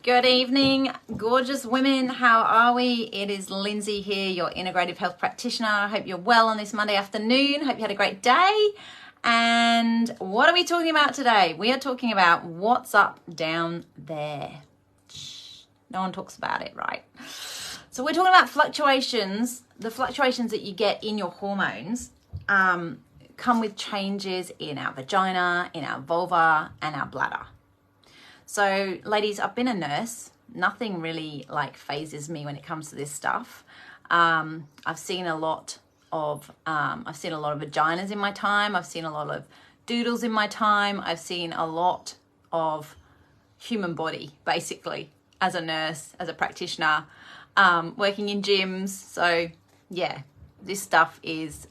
Good evening, gorgeous women. How are we? It is Lindsay here, your integrative health practitioner. I hope you're well on this Monday afternoon. Hope you had a great day. And what are we talking about today? We are talking about what's up down there. Shh, no one talks about it, right? So we're talking about fluctuations. The fluctuations that you get in your hormones come with changes in our vagina, in our vulva, and our bladder. So ladies, I've been a nurse. Nothing really phases me when it comes to this stuff. I've seen a lot of vaginas in my time. I've seen a lot of doodles in my time. I've seen a lot of human body, basically, as a nurse, as a practitioner, working in gyms. So yeah, this stuff is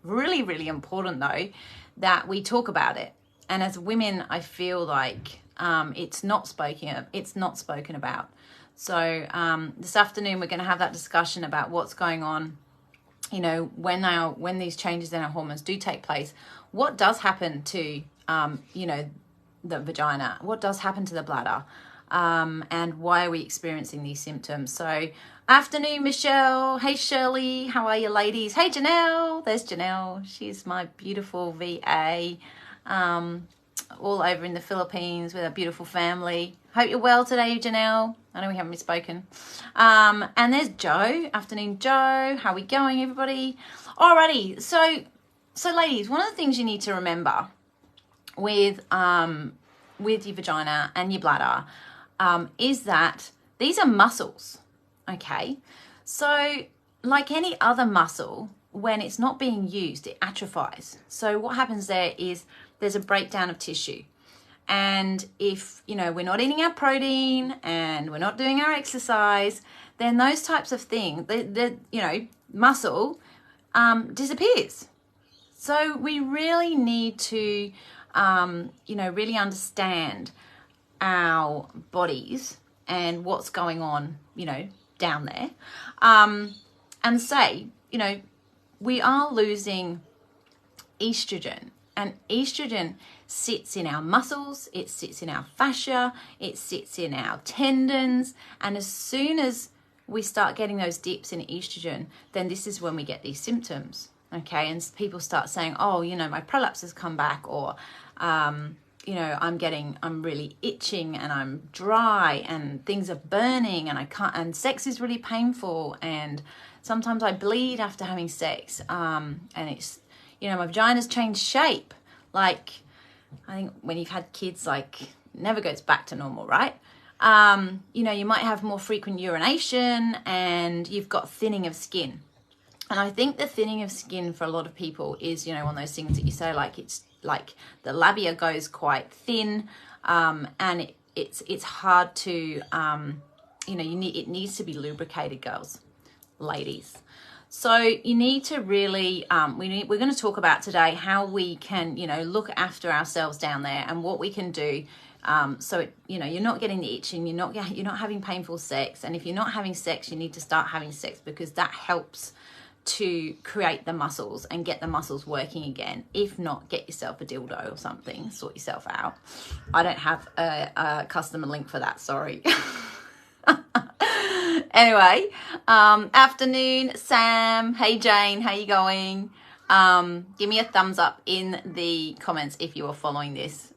really, really important though, that we talk about it. And as women, I feel like it's not spoken about. So this afternoon we're going to have that discussion about what's going on. You know, when these changes in our hormones do take place, what does happen to the vagina? What does happen to the bladder? And why are we experiencing these symptoms? So afternoon, Michelle. Hey, Shirley. How are you, ladies? Hey, Janelle. There's Janelle. She's my beautiful VA. All over in the Philippines with a beautiful family. Hope you're well today, Janelle. I know we haven't spoken. And there's Joe. Afternoon, Joe. How are we going, everybody? Alrighty. So ladies, one of the things you need to remember with your vagina and your bladder is that these are muscles. Okay. So like any other muscle, when it's not being used, it atrophies. So what happens there is there's a breakdown of tissue. And if, we're not eating our protein and we're not doing our exercise, then those types of things, muscle disappears. So we really need to, really understand our bodies and what's going on, down there. And say, we are losing estrogen. And estrogen sits in our muscles, it sits in our fascia, it sits in our tendons. And as soon as we start getting those dips in estrogen, then this is when we get these symptoms. Okay, and people start saying, oh, my prolapse has come back, or, I'm really itching and I'm dry and things are burning and I can't, and sex is really painful. And sometimes I bleed after having sex. And it's, my vagina's changed shape. I think when you've had kids, never goes back to normal, right? You might have more frequent urination and you've got thinning of skin. And I think the thinning of skin for a lot of people is, one of those things that you say, it's like the labia goes quite thin, and it's hard to, it needs to be lubricated, girls, ladies. So you need to really, we're going to talk about today how we can, look after ourselves down there and what we can do. So, you're not getting the itching, you're not having painful sex. And if you're not having sex, you need to start having sex, because that helps to create the muscles and get the muscles working again. If not, get yourself a dildo or something, sort yourself out. I don't have a customer link for that, sorry. Anyway, afternoon, Sam. Hey, Jane, how you going? Give me a thumbs up in the comments if you are following this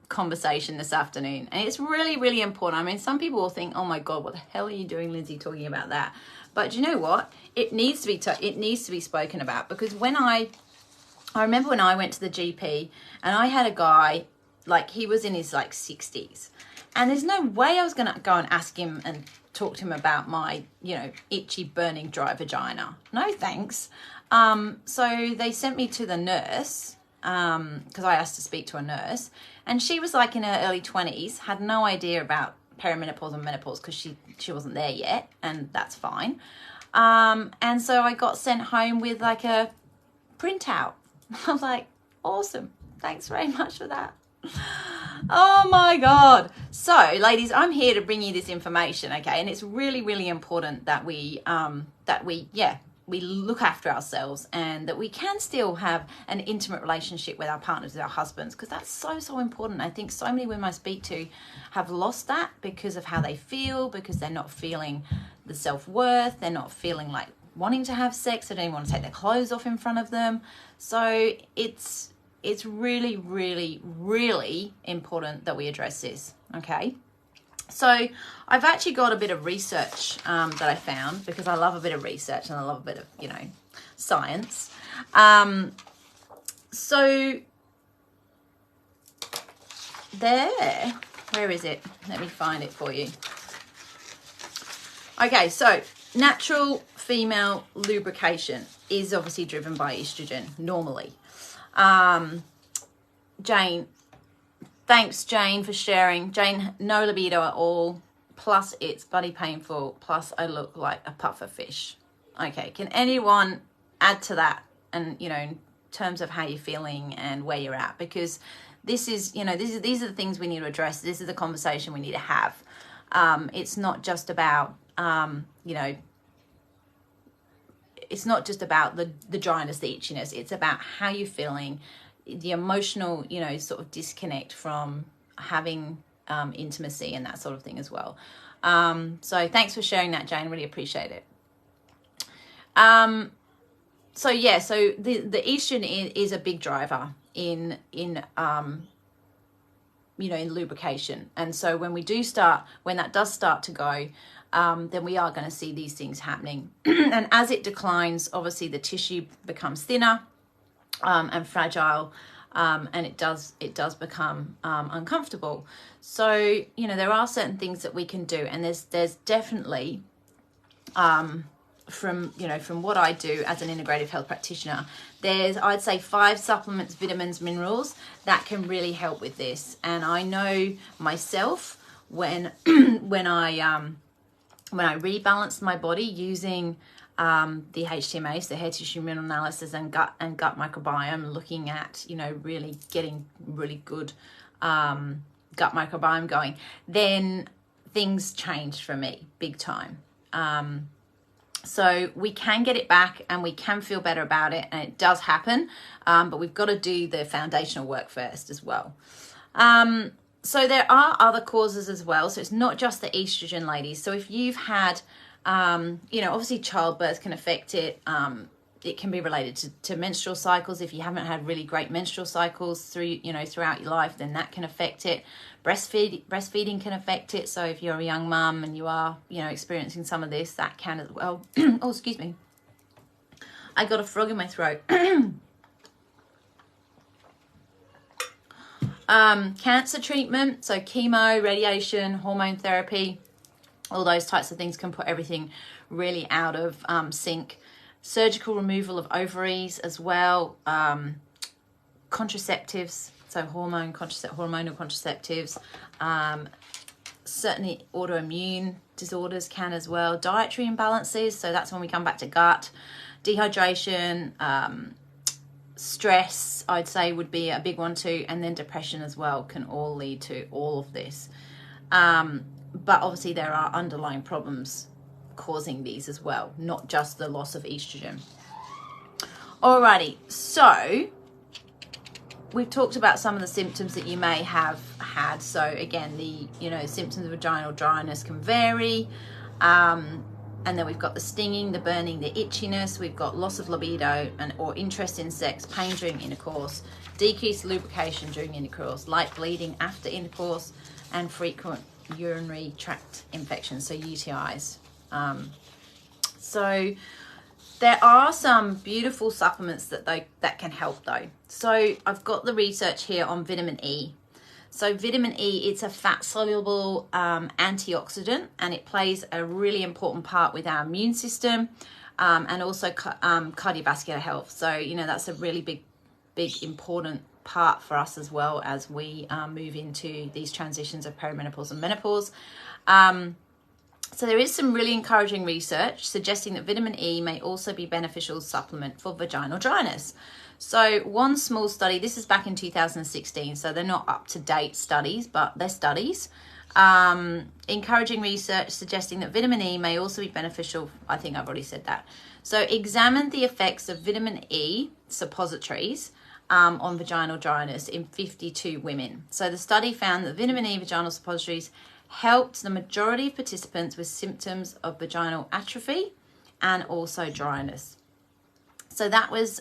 conversation this afternoon. And it's really, really important. I mean, some people will think, oh my God, what the hell are you doing, Lindsay, talking about that? But you know what? It needs to be spoken about, because when I remember when I went to the GP and I had a guy, he was in his 60s, and there's no way I was going to go and ask him and talk to him about my, itchy, burning, dry vagina. No, thanks. So they sent me to the nurse, because I asked to speak to a nurse, and she was in her early 20s, had no idea about perimenopause and menopause, because she wasn't there yet, and that's fine. And so I got sent home with a printout. I was like, awesome. Thanks very much for that. Oh my God. So ladies, I'm here to bring you this information. Okay. And it's really, really important that we we look after ourselves, and that we can still have an intimate relationship with our partners, with our husbands, because that's so important. I think so many women I speak to have lost that because of how they feel, because they're not feeling the self-worth, they're not feeling like wanting to have sex, they don't even want to take their clothes off in front of them. So it's really, really, really important that we address this, okay? So I've actually got a bit of research that I found, because I love a bit of research and I love a bit of, you know, science. So there, where is it? Let me find it for you. Okay, so natural female lubrication is obviously driven by estrogen normally. Jane, thanks, Jane, for sharing. Jane, no libido at all, plus it's bloody painful, plus I look like a puffer fish. Okay, can anyone add to that? And, you know, in terms of how you're feeling and where you're at, because this is, you know, these are the things we need to address. This is the conversation we need to have. It's not just about, you know, it's not just about the dryness, the itchiness. It's about how you're feeling, the emotional, you know, sort of disconnect from having intimacy and that sort of thing as well. So thanks for sharing that, Jane. Really appreciate it. So yeah, so the estrogen is a big driver in you know, in lubrication. And so when that does start to go, then we are going to see these things happening. And as it declines, obviously the tissue becomes thinner and fragile, and it does become uncomfortable. So, you know, there are certain things that we can do, and there's definitely from what I do as an integrative health practitioner, there's, I'd say, 5 supplements, vitamins, minerals that can really help with this. And I know myself when I rebalanced my body using the HTMA, the hair tissue mineral analysis, and gut microbiome, looking at, you know, really getting really good gut microbiome going, then things changed for me big time. So we can get it back and we can feel better about it, and it does happen, but we've got to do the foundational work first as well. So there are other causes as well. So it's not just the estrogen, ladies. So if you've had, you know, obviously childbirth can affect it. It can be related to menstrual cycles. If you haven't had really great menstrual cycles throughout your life, then that can affect it. Breastfeeding can affect it. So if you're a young mum and you are, you know, experiencing some of this, that can as well. Oh, excuse me. I got a frog in my throat. Cancer treatment, so chemo, radiation, hormone therapy, all those types of things can put everything really out of sync. Surgical removal of ovaries as well. Contraceptives, so hormonal contraceptives. Certainly autoimmune disorders can as well. Dietary imbalances, so that's when we come back to gut. Dehydration, stress, I'd say, would be a big one too, and then depression as well can all lead to all of this. But obviously there are underlying problems causing these as well, not just the loss of estrogen. Alrighty, so we've talked about some of the symptoms that you may have had. So again, the, you know, symptoms of vaginal dryness can vary. And then we've got the stinging, the burning, the itchiness. We've got loss of libido or interest in sex, pain during intercourse, decreased lubrication during intercourse, light bleeding after intercourse, and frequent urinary tract infections, so UTIs. So there are some beautiful supplements that can help though. So I've got the research here on vitamin E. So vitamin E, it's a fat-soluble antioxidant, and it plays a really important part with our immune system and also cardiovascular health. So, you know, that's a really big, important part for us as well as we move into these transitions of perimenopause and menopause. So there is some really encouraging research suggesting that vitamin E may also be a beneficial supplement for vaginal dryness. So one small study, this is back in 2016, so they're not up-to-date studies, but they're studies. Encouraging research suggesting that vitamin E may also be beneficial, I think I've already said that, So examined the effects of vitamin E suppositories on vaginal dryness in 52 women. So the study found that vitamin E vaginal suppositories helped the majority of participants with symptoms of vaginal atrophy and also dryness. So that was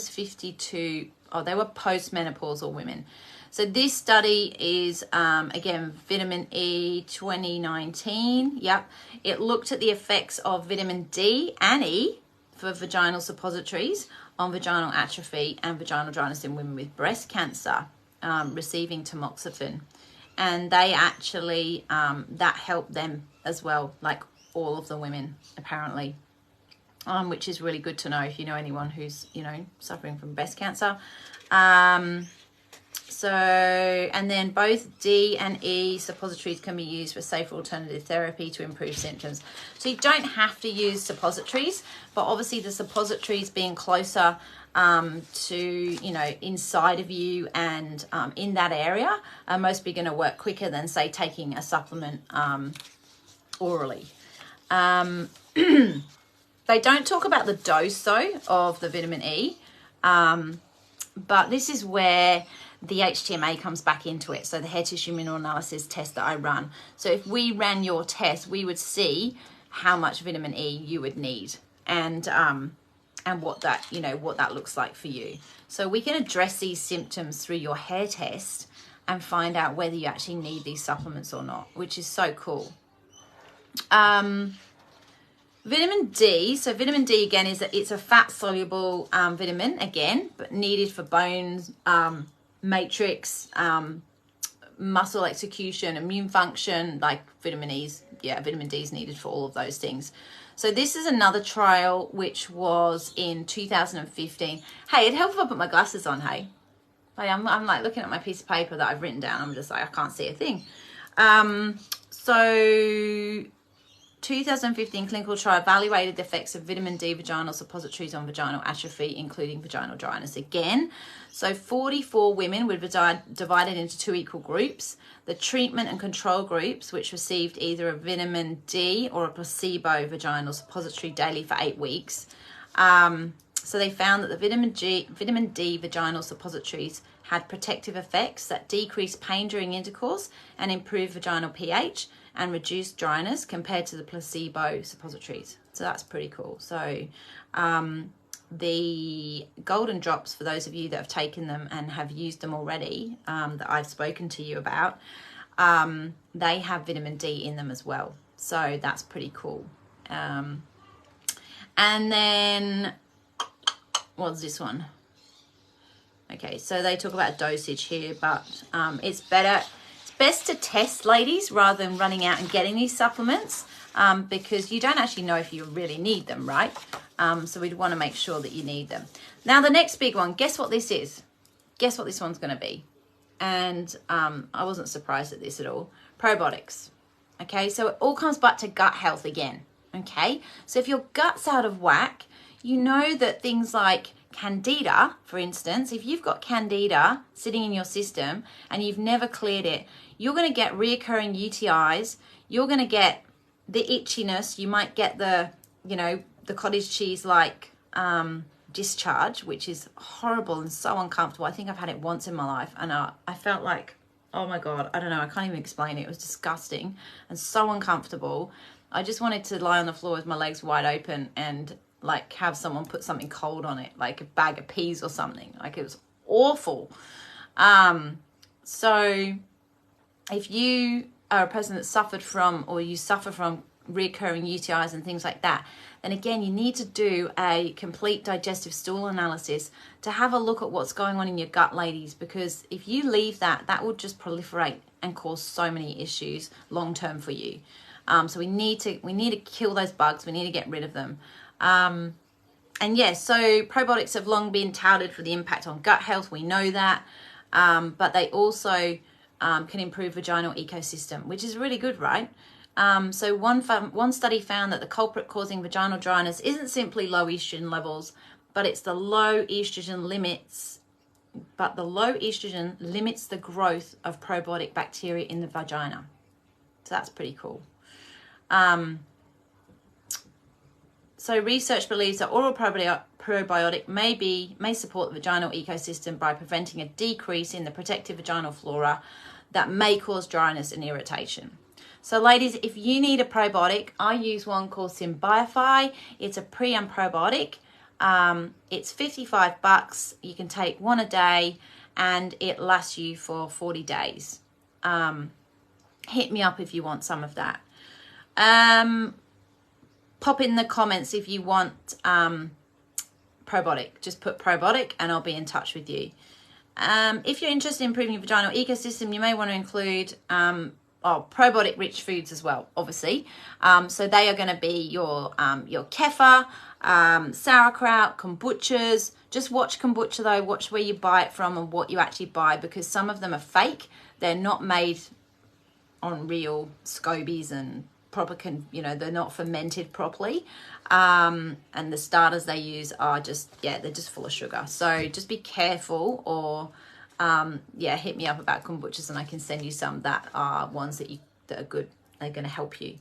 52. Oh, they were postmenopausal women. So this study is, again, vitamin E 2019. Yep. It looked at the effects of vitamin D and E for vaginal suppositories on vaginal atrophy and vaginal dryness in women with breast cancer receiving tamoxifen. And they actually, that helped them as well, like all of the women, apparently, which is really good to know if you know anyone who's, suffering from breast cancer. And then both D and E suppositories can be used for safer alternative therapy to improve symptoms. So you don't have to use suppositories, but obviously the suppositories being closer to, inside of you and in that area are mostly going to work quicker than, say, taking a supplement orally. They don't talk about the dose, though, of the vitamin E, but this is where the HTMA comes back into it. So the hair tissue mineral analysis test that I run. So if we ran your test, we would see how much vitamin E you would need and what that, what that looks like for you. So we can address these symptoms through your hair test and find out whether you actually need these supplements or not, which is so cool. Vitamin D. So vitamin D, again, it's a fat-soluble vitamin, again, but needed for bones, matrix, muscle execution, immune function, like vitamin E's. Yeah, vitamin D is needed for all of those things. So this is another trial which was in 2015. Hey, it'd help if I put my glasses on, hey? I'm like looking at my piece of paper that I've written down. I'm just like, I can't see a thing. So 2015 clinical trial evaluated the effects of vitamin D vaginal suppositories on vaginal atrophy, including vaginal dryness again. So 44 women were divided into 2 equal groups. The treatment and control groups, which received either a vitamin D or a placebo vaginal suppository daily for 8 weeks. So they found that the vitamin D vaginal suppositories had protective effects that decreased pain during intercourse and improved vaginal pH and reduced dryness compared to the placebo suppositories. So that's pretty cool. So the golden drops, for those of you that have taken them and have used them already, that I've spoken to you about, they have vitamin D in them as well. So that's pretty cool. And then, what's this one? Okay, so they talk about dosage here, but it's best to test, ladies, rather than running out and getting these supplements, because you don't actually know if you really need them, right? So we'd want to make sure that you need them. Now, the next big one, guess what this is? Guess what this one's going to be? And I wasn't surprised at this at all. Probiotics. Okay, so it all comes back to gut health again. Okay, so if your gut's out of whack, you know that things like candida, for instance, if you've got candida sitting in your system and you've never cleared it, you're going to get reoccurring UTIs. You're going to get the itchiness. You might get the, the cottage cheese like discharge, which is horrible and so uncomfortable. I think I've had it once in my life, and I felt like, oh my God, I don't know, I can't even explain it. It was disgusting and so uncomfortable. I just wanted to lie on the floor with my legs wide open and like have someone put something cold on it, like a bag of peas or something. Like, it was awful. So if you are a person that suffered from, or you suffer from recurring UTIs and things like that, then again, you need to do a complete digestive stool analysis to have a look at what's going on in your gut, ladies, because if you leave that will just proliferate and cause so many issues long term for you. So we need to kill those bugs. We need to get rid of them. And yes, so probiotics have long been touted for the impact on gut health. We know that, but they also can improve vaginal ecosystem, which is really good, right? So one study found that the culprit causing vaginal dryness isn't simply low estrogen levels, but it's the low estrogen limits. But the low estrogen limits the growth of probiotic bacteria in the vagina. So that's pretty cool. So research believes that oral probiotic may support the vaginal ecosystem by preventing a decrease in the protective vaginal flora that may cause dryness and irritation. So ladies, if you need a probiotic, I use one called 𝗵𝗵𝗏. It's a pre and probiotic. It's $55. You can take one a day and it lasts you for 40 days. Hit me up if you want some of that. Pop in the comments if you want probiotic. Just put probiotic and I'll be in touch with you. If you're interested in improving your vaginal ecosystem, you may want to include probiotic rich foods as well, obviously. So they are going to be your kefir, sauerkraut, kombuchas. Just watch kombucha though, watch where you buy it from and what you actually buy, because some of them are fake. They're not made on real scobies and proper, they're not fermented properly. And the starters they use are they're just full of sugar. So just be careful, or hit me up about kombuchas and I can send you some that are ones that are good. They're going to help you.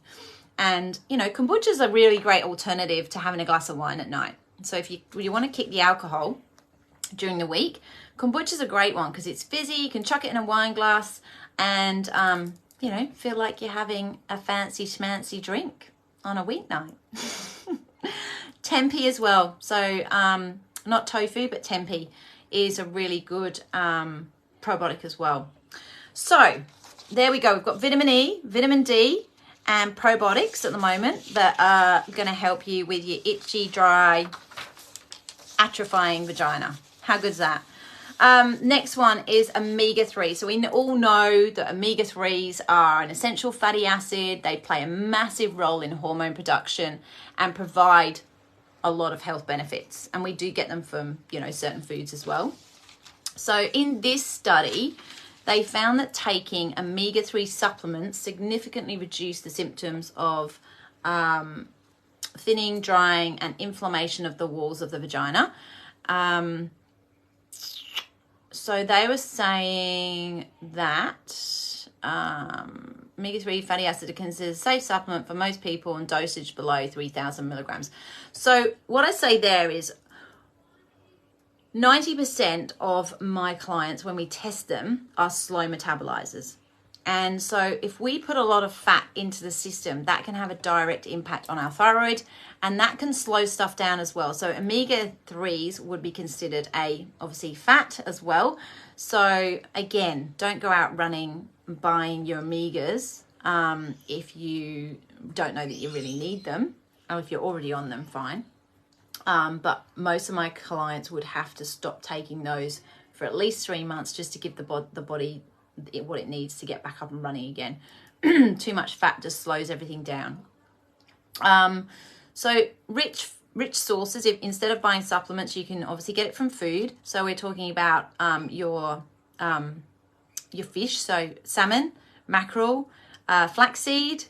And kombucha's a really great alternative to having a glass of wine at night. So if you want to kick the alcohol during the week, kombucha's a great one because it's fizzy. You can chuck it in a wine glass and feel like you're having a fancy schmancy drink on a weeknight. 𝗵𝗏 as well. So not tofu, but 𝗵𝗏 is a really good probiotic as well. So there we go. We've got vitamin E, vitamin D, and probiotics at the moment that are going to help you with your itchy, dry, atrophying vagina. How good is that? Next one is omega-3. So we all know that omega-3s are an essential fatty acid. They play a massive role in hormone production and provide a lot of health benefits. And we do get them from, certain foods as well. So in this study, they found that taking omega-3 supplements significantly reduced the symptoms of thinning, drying, and inflammation of the walls of the vagina. So they were saying that omega-3 fatty acid is considered a safe supplement for most people and dosage below 3,000 milligrams. So what I say there is 90% of my clients, when we test them, are slow metabolizers. And so if we put a lot of fat into the system, that can have a direct impact on our thyroid, and that can slow stuff down as well. So omega-3s would be considered obviously fat as well. So again, don't go out running buying your omegas if you don't know that you really need them, or if you're already on them, fine. But most of my clients would have to stop taking those for at least 3 months just to give the body what it needs to get back up and running again. Too much fat just slows everything down. So rich sources, instead of buying supplements, you can obviously get it from food. So we're talking about your fish, so salmon, mackerel, flaxseed,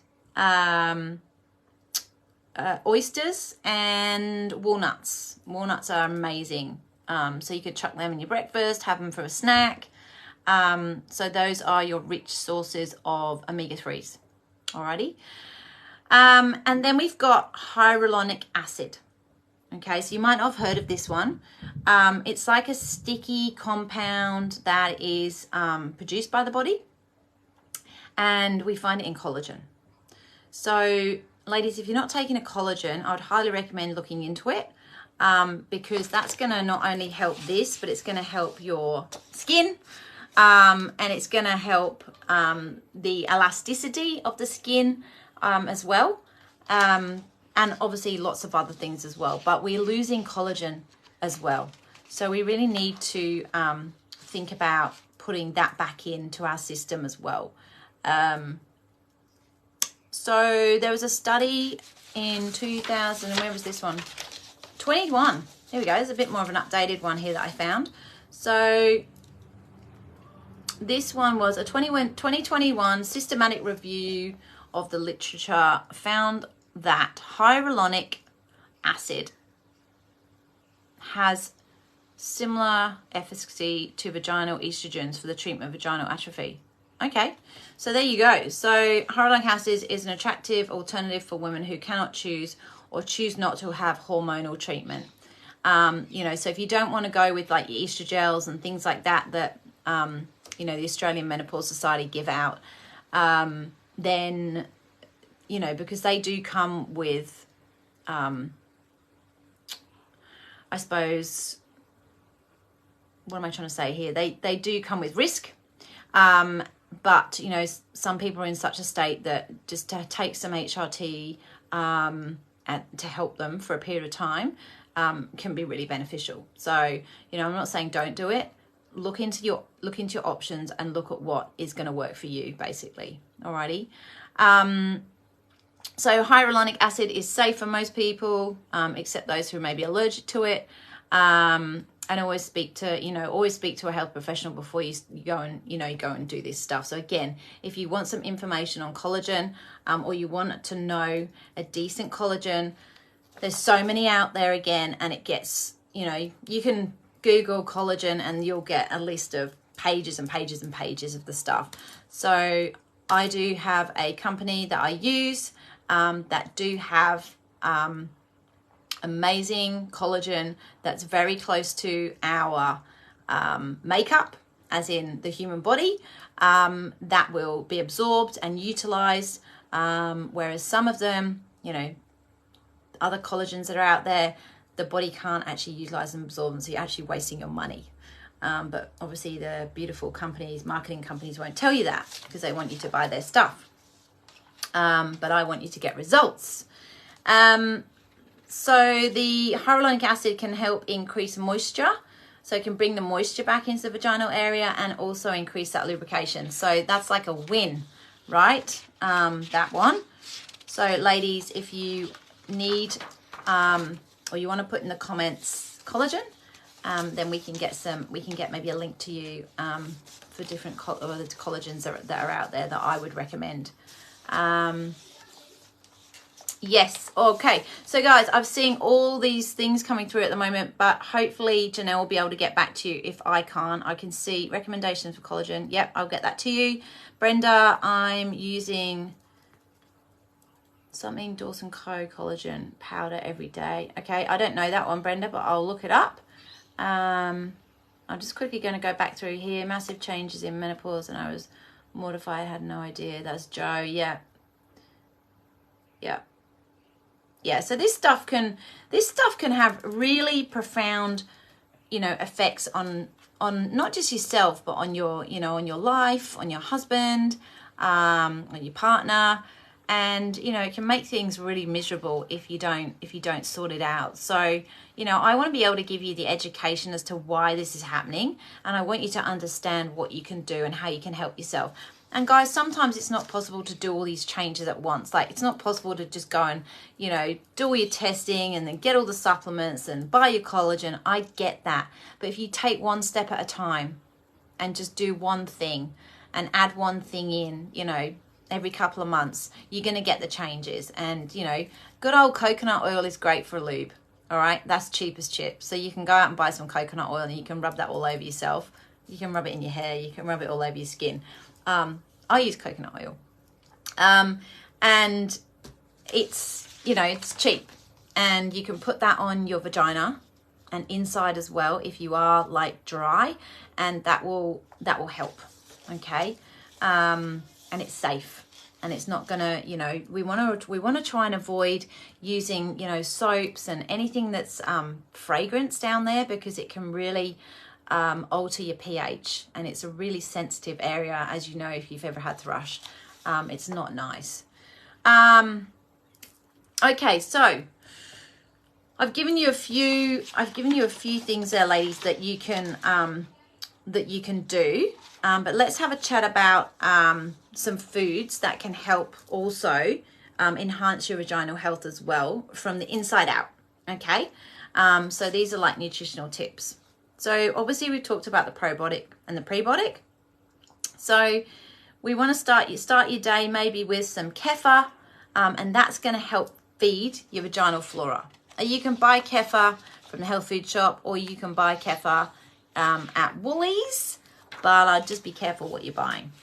oysters, and walnuts. Walnuts are amazing. So you could chuck them in your breakfast, have them for a snack. So those are your rich sources of omega-3s. Alrighty. And then we've got hyaluronic acid. Okay, so you might not have heard of this one. It's like a sticky compound that is produced by the body, and we find it in collagen. So ladies, if you're not taking a collagen, I would highly recommend looking into it, because that's going to not only help this, but it's going to help your skin, and it's going to help the elasticity of the skin as well, and obviously lots of other things as well. But we're losing collagen as well, so we really need to think about putting that back into our system as well. So there was a study in 2000, and where was this one? 21. Here we go. There's a bit more of an updated one here that I found. So this one was a 2021 systematic review of the literature found that hyaluronic acid has similar efficacy to vaginal estrogens for the treatment of vaginal atrophy. Okay, so there you go. So hyaluronic acid is an attractive alternative for women who cannot choose or choose not to have hormonal treatment. You know, so if you don't want to go with like your estrogels and things like that, you know, the Australian Menopause Society give out, then, you know, because they do come with, I suppose, what am I trying to say here? They do come with risk. But, you know, some people are in such a state that just to take some HRT to help them for a period of time can be really beneficial. So, you know, I'm not saying don't do it. Look into your options and look at what is going to work for you, basically. Alrighty. So hyaluronic acid is safe for most people, except those who may be allergic to it. And always speak to a health professional before you go and do this stuff. So again, if you want some information on collagen, or you want to know a decent collagen, there's so many out there again, and it gets, you know, you can Google collagen and you'll get a list of pages and pages and pages of the stuff. So I do have a company that I use that do have amazing collagen that's very close to our makeup, as in the human body, that will be absorbed and utilized, whereas some of them, you know, other collagens that are out there, the body can't actually utilize and absorb them, so you're actually wasting your money. But obviously the beautiful companies, marketing companies, won't tell you that because they want you to buy their stuff. But I want you to get results. So the hyaluronic acid can help increase moisture. So it can bring the moisture back into the vaginal area and also increase that lubrication. So that's like a win, right? That one. So ladies, if you need, or you want to put in the comments collagen, then we can get maybe a link to you for different collagens that are out there that I would recommend. Yes, okay. So guys, I'm seeing all these things coming through at the moment, but hopefully Janelle will be able to get back to you if I can't. I can see recommendations for collagen. Yep, I'll get that to you. Brenda, I'm using something Dawson Co collagen powder every day. Okay, I don't know that one, Brenda, but I'll look it up. I'm just quickly going to go back through here. Massive changes in menopause, and I was mortified. I had no idea. That's Joe. Yeah. Yeah. Yeah, so this stuff can have really profound, you know, effects on not just yourself, but on your, you know, on your life, on your husband, on your partner, and, you know, it can make things really miserable if you don't sort it out. So, you know, I want to be able to give you the education as to why this is happening, and I want you to understand what you can do and how you can help yourself. And guys, sometimes it's not possible to do all these changes at once. Like, it's not possible to just go and, you know, do all your testing and then get all the supplements and buy your collagen. I get that. But if you take one step at a time and just do one thing and add one thing in, you know, every couple of months, you're going to get the changes. And, you know, good old coconut oil is great for a lube. All right. That's cheap as chips. So you can go out and buy some coconut oil and you can rub that all over yourself. You can rub it in your hair. You can rub it all over your skin. I use coconut oil, and it's, you know, it's cheap, and you can put that on your vagina and inside as well if you are like dry, and that will help. Okay, and it's safe, and it's not gonna, you know, we want to try and avoid using, you know, soaps and anything that's fragrance down there, because it can really alter your pH, and it's a really sensitive area, as you know, if you've ever had thrush. It's not nice. Okay, so I've given you a few things there, ladies, that you can do, but let's have a chat about some foods that can help also enhance your vaginal health as well from the inside out. Okay, so these are like nutritional tips. So obviously we've talked about the probiotic and the prebiotic. So we want to start your day maybe with some kefir, and that's going to help feed your vaginal flora. You can buy kefir from the health food shop, or you can buy kefir at Woolies, but just be careful what you're buying.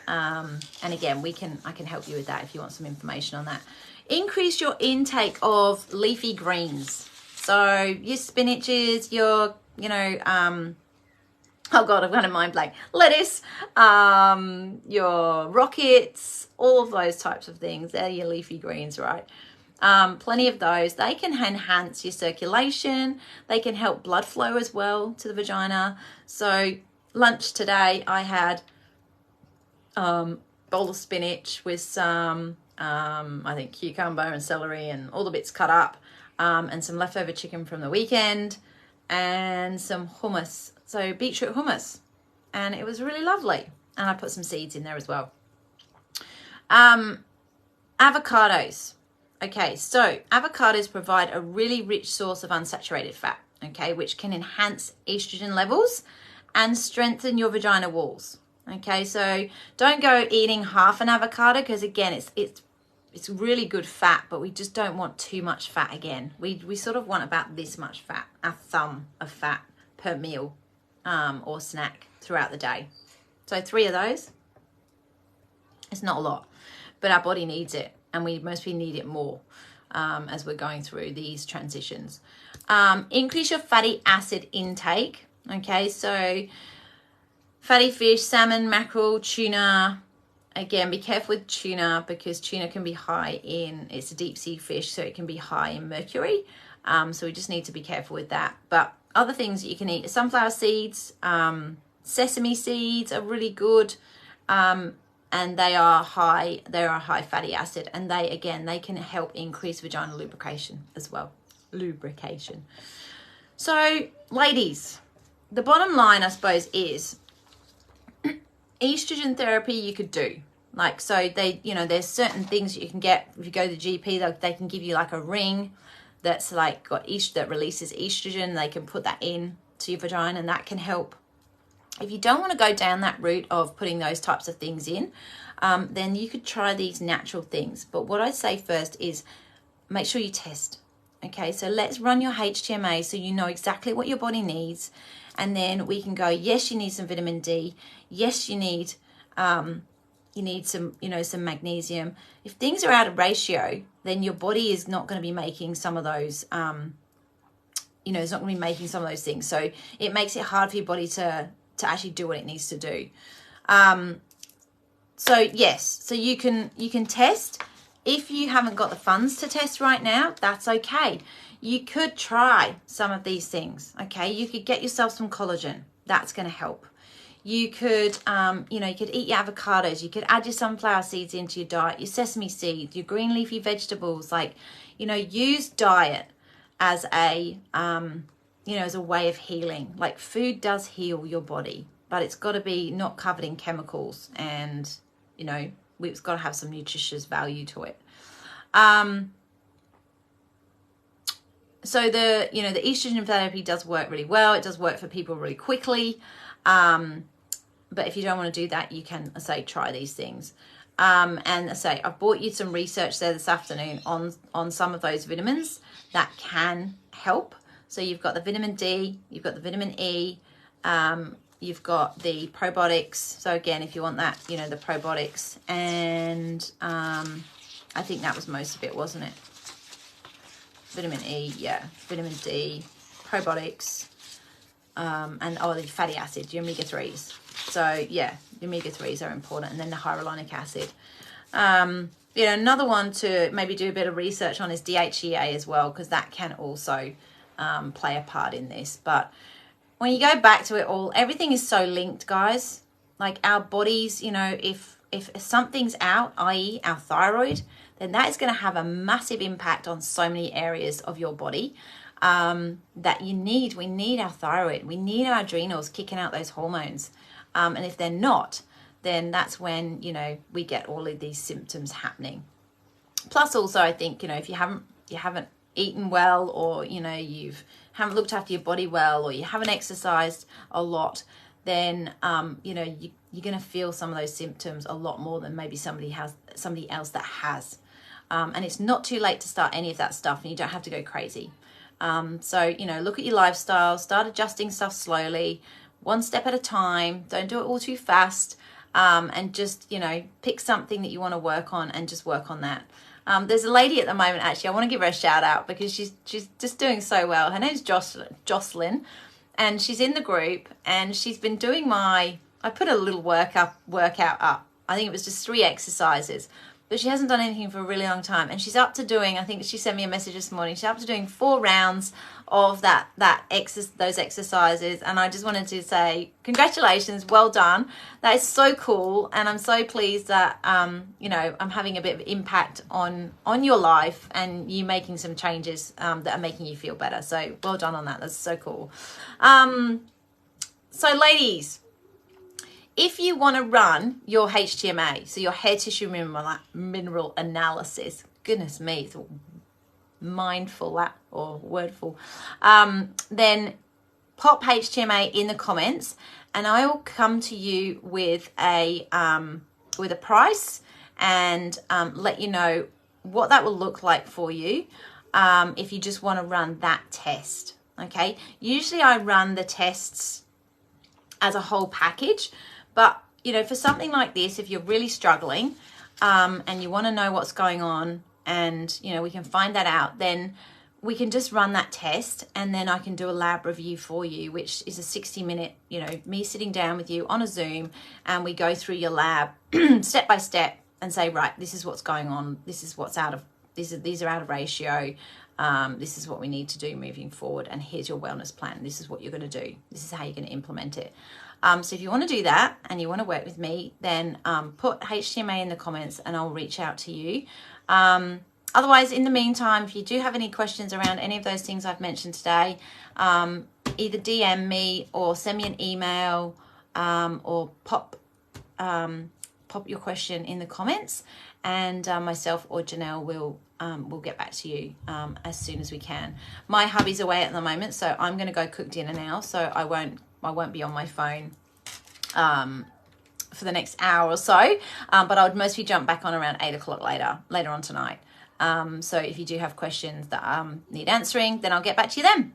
And again, I can help you with that if you want some information on that. Increase your intake of leafy greens. So your spinaches, your, oh God, I've got a mind blank. Lettuce, your rockets, all of those types of things. They're your leafy greens, right? Plenty of those. They can enhance your circulation. They can help blood flow as well to the vagina. So lunch today, I had bowl of spinach with some, I think, cucumber and celery and all the bits cut up, and some leftover chicken from the weekend, and some hummus. So beetroot hummus, and it was really lovely. And I put some seeds in there as well. Avocados. Okay, so avocados provide a really rich source of unsaturated fat, okay, which can enhance estrogen levels and strengthen your vagina walls. Okay, so don't go eating half an avocado, because again, it's really good fat, but we just don't want too much fat again. We sort of want about this much fat, a thumb of fat per meal or snack throughout the day. So 3 of those, it's not a lot, but our body needs it, and we mostly need it more as we're going through these transitions. Increase your fatty acid intake. Okay, so fatty fish, salmon, mackerel, tuna. Again, be careful with tuna, because tuna can be high in, it's a deep sea fish, so it can be high in mercury. So we just need to be careful with that. But other things that you can eat, sunflower seeds, sesame seeds are really good. And they are high fatty acid, and they can help increase vaginal lubrication as well. Lubrication. So ladies, the bottom line, I suppose, is estrogen therapy you could do. Like, so they, there's certain things that you can get. If you go to the GP, they can give you like a ring that's like that releases estrogen. They can put that in to your vagina, and that can help. If you don't want to go down that route of putting those types of things in, then you could try these natural things. But what I'd say first is make sure you test. Okay, so let's run your HTMA so you know exactly what your body needs. And then we can go, yes, you need some vitamin D. Yes, you need some, some magnesium. If things are out of ratio, then your body is not going to be making some of those, it's not going to be making some of those things. So it makes it hard for your body to actually do what it needs to do. So yes, so you can test. If you haven't got the funds to test right now, that's okay. You could try some of these things, okay? You could get yourself some collagen. That's going to help. You could, you could eat your avocados. You could add your sunflower seeds into your diet, your sesame seeds, your green leafy vegetables. Like, use diet as a, as a way of healing. Like, food does heal your body, but it's got to be not covered in chemicals, and, it's got to have some nutritious value to it. So the estrogen therapy does work really well. It does work for people really quickly. But if you don't want to do that, you can, try these things. And I've brought you some research there this afternoon on some of those vitamins that can help. So you've got the vitamin D, you've got the vitamin E, you've got the probiotics. So again, if you want that, the probiotics, and I think that was most of it, wasn't it? Vitamin E, yeah, vitamin D, probiotics, and the fatty acid, your omega-3s. So yeah, the omega-3s are important, and then the hyaluronic acid. Another one to maybe do a bit of research on is DHEA as well, because that can also play a part in this. But when you go back to it all, everything is so linked, guys. Like our bodies, if something's out, i.e. our thyroid, then that is going to have a massive impact on so many areas of your body that you need. We need our thyroid. We need our adrenals kicking out those hormones. And if they're not, then that's when, we get all of these symptoms happening. Plus also, I think, if you haven't eaten well, or, you haven't looked after your body well, or you haven't exercised a lot, then, you're going to feel some of those symptoms a lot more than maybe somebody else that has. And it's not too late to start any of that stuff, and you don't have to go crazy. So, look at your lifestyle, start adjusting stuff slowly, one step at a time. Don't do it all too fast. and just, you know, pick something that you want to work on and just work on that. There's a lady at the moment, actually, I want to give her a shout out because she's just doing so well. Her name's Jocelyn, and she's in the group, and she's been doing I put a little workout up. I think it was just 3 exercises, but she hasn't done anything for a really long time, and she's up to doing, I think she sent me a message this morning, she's up to doing 4 rounds of those exercises, and I just wanted to say congratulations, well done. That is so cool, and I'm so pleased that you know, I'm having a bit of impact on your life, and you making some changes that are making you feel better. So well done on that. That's so cool. So ladies, if you want to run your HTMA, so your hair tissue mineral analysis, goodness me, it's mindful that, or wordful, then pop HTMA in the comments, and I will come to you with a price and let you know what that will look like for you if you just want to run that test. Okay, usually I run the tests as a whole package, but you know, for something like this, if you're really struggling and you want to know what's going on, and you know, we can find that out, then we can just run that test, and then I can do a lab review for you, which is a 60-minute, you know, me sitting down with you on a Zoom, and we go through your lab step by step and say, right, this is what's going on, this is what's out of, these are out of ratio, this is what we need to do moving forward, and here's your wellness plan, this is what you're going to do, this is how you're going to implement it. So if you want to do that and you want to work with me, then put HTMA in the comments and I'll reach out to you. Otherwise, in the meantime, if you do have any questions around any of those things I've mentioned today, either DM me or send me an email, or pop your question in the comments, and myself or Janelle will get back to you as soon as we can. My hubby's away at the moment, so I'm going to go cook dinner now, so I won't be on my phone for the next hour or so, but I would mostly jump back on around 8 o'clock later on tonight. So if you do have questions that need answering, then I'll get back to you then.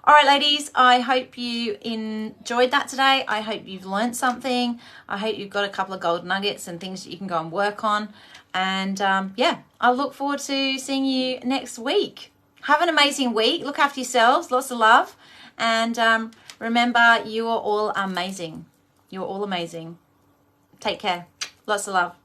All right, ladies, I hope you enjoyed that today. I hope you've learned something. I hope you've got a couple of gold nuggets and things that you can go and work on. And yeah, I look forward to seeing you next week. Have an amazing week. Look after yourselves. Lots of love. And remember, you are all amazing. You're all amazing. Take care. Lots of love.